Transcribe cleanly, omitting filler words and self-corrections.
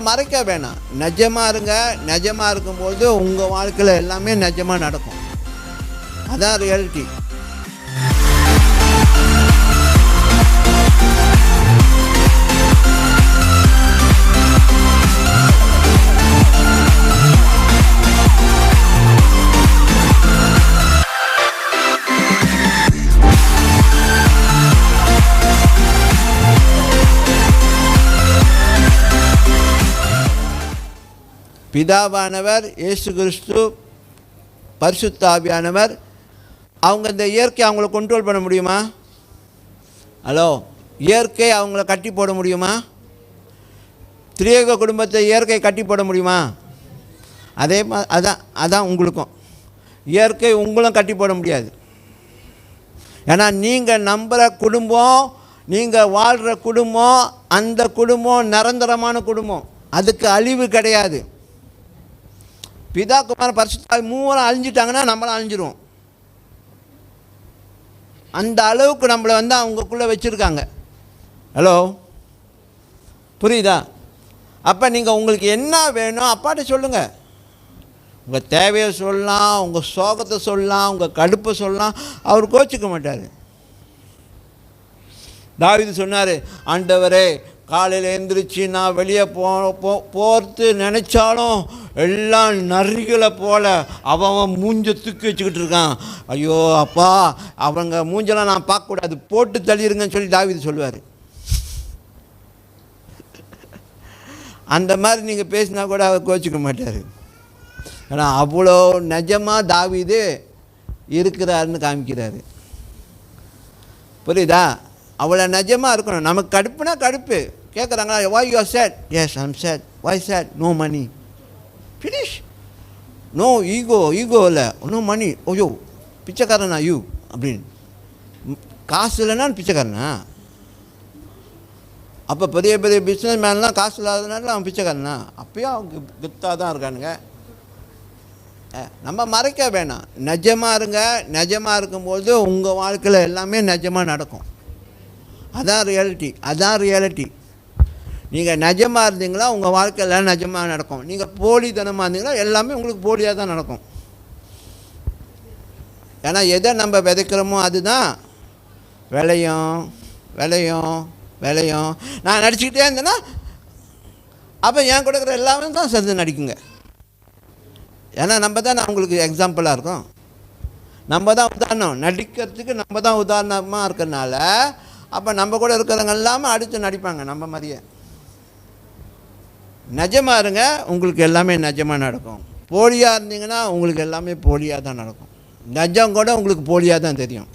மறைக்க வேணாம். நிஜமாக இருங்க. நிஜமாக இருக்கும்போது உங்கள் வாழ்க்கையில் எல்லாமே நிஜமாக நடக்கும். அதான் ரியாலிட்டி. பிதாவானவர், இயேசு கிறிஸ்து, பரிசுத்த ஆவியானவர், அவங்க இந்த இயற்கை அவங்கள கண்ட்ரோல் பண்ண முடியுமா? ஹலோ, இயற்கை அவங்கள கட்டி போட முடியுமா? திரியேக குடும்பத்தை இயற்கை கட்டி போட முடியுமா? அதே அதான் உங்களுக்கும் இயற்கை உங்களும் கட்டி போட முடியாது. ஏன்னா நீங்கள் நம்புகிற குடும்பம், நீங்கள் வாழ்கிற குடும்பம், அந்த குடும்பம் நிரந்தரமான குடும்பம். அதுக்கு அழிவு கிடையாது. பிதா குமார பரிசுத்த ஆவி மூவரும் அழிஞ்சிட்டாங்கன்னா நம்மளும் அழிஞ்சிருவோம். அந்த அளவுக்கு நம்மளை அவங்களுக்குள்ளே வச்சுருக்காங்க. ஹலோ, புரியுதா? அப்போ நீங்கள் உங்களுக்கு என்ன வேணும் அப்பாட்ட சொல்லுங்கள். உங்கள் தேவையை சொல்லலாம், உங்கள் சோகத்தை சொல்லலாம், உங்கள் கடுப்பை சொல்லலாம். அவர் கோச்சிக்க மாட்டார். தாவீது சொன்னார், ஆண்டவரே காலையில் எழுந்திரிச்சு நான் வெளியே போகிறது நினச்சாலும் எல்லாம் நரிகளை போல் அவன் மூஞ்ச தூக்கி வச்சுக்கிட்டு இருக்கான். ஐயோ அப்பா, அவங்க மூஞ்செல்லாம் நான் பார்க்கக்கூடாது, போட்டு தள்ளிடுங்கன்னு சொல்லி தாவீது சொல்லுவார். அந்த மாதிரி நீங்கள் பேசினா கூட அவர் கோச்சிக்க மாட்டார். ஏன்னா அவ்வளோ நிஜமாக தாவீது இருக்கிறாருன்னு காமிக்கிறாரு. புரியுதா? அவ்வளோ நிஜமாக இருக்கணும். நமக்கு கடுப்புனா கடுப்பு. கேட்குறாங்களா, why you are sad? Yes, I'm sad. Why sad? No money. Finish. No ego இல்லை, no money. ஓயோ பிச்சைக்காரனா யூ அப்படின்னு. காசு இல்லைன்னா பிச்சைக்காரனா? அப்போ பெரிய பெரிய பிஸ்னஸ் மேன்லாம் காசு இல்லாதனால அவன் பிச்சைக்காரனா? அப்பயும் அவங்க கெத்தாக தான் இருக்கானுங்க. நம்ம மறைக்க வேணாம். நிஜமாக இருங்க. நிஜமாக இருக்கும்போது உங்கள் வாழ்க்கையில் எல்லாமே நிஜமாக நடக்கும். அதான் ரியாலிட்டி. அதான் ரியாலிட்டி. நீங்கள் நிஜமாக இருந்தீங்களா உங்கள் வாழ்க்கையில் நிஜமாக நடக்கும். நீங்கள் போலித்தனமாக இருந்தீங்களா எல்லாமே உங்களுக்கு போலியாக தான் நடக்கும். ஏன்னா எதை நம்ம விதைக்கிறோமோ அதுதான் விளையும் விளையும் விளையும். நான் நடிச்சுக்கிட்டே இருந்தேன்னா அப்போ என் கொடுக்குற எல்லாமே தான் சேர்ந்து நடிக்குங்க. ஏன்னா நம்ம தான் அவங்களுக்கு எக்ஸாம்பிளாக இருக்கும். நம்ம தான் உதாரணம். நடிக்கிறதுக்கு நம்ம தான் உதாரணமாக இருக்கிறனால அப்போ நம்ம கூட இருக்கிறவங்க எல்லாமே அடுத்து நடிப்பாங்க நம்ம மாதிரியே. நிஜமாக இருங்க, உங்களுக்கு எல்லாமே நிஜமாக நடக்கும். போலியாக இருந்தீங்கன்னா உங்களுக்கு எல்லாமே போலியாக தான் நடக்கும். நிஜம் கூட உங்களுக்கு போலியாக தான் தெரியும்.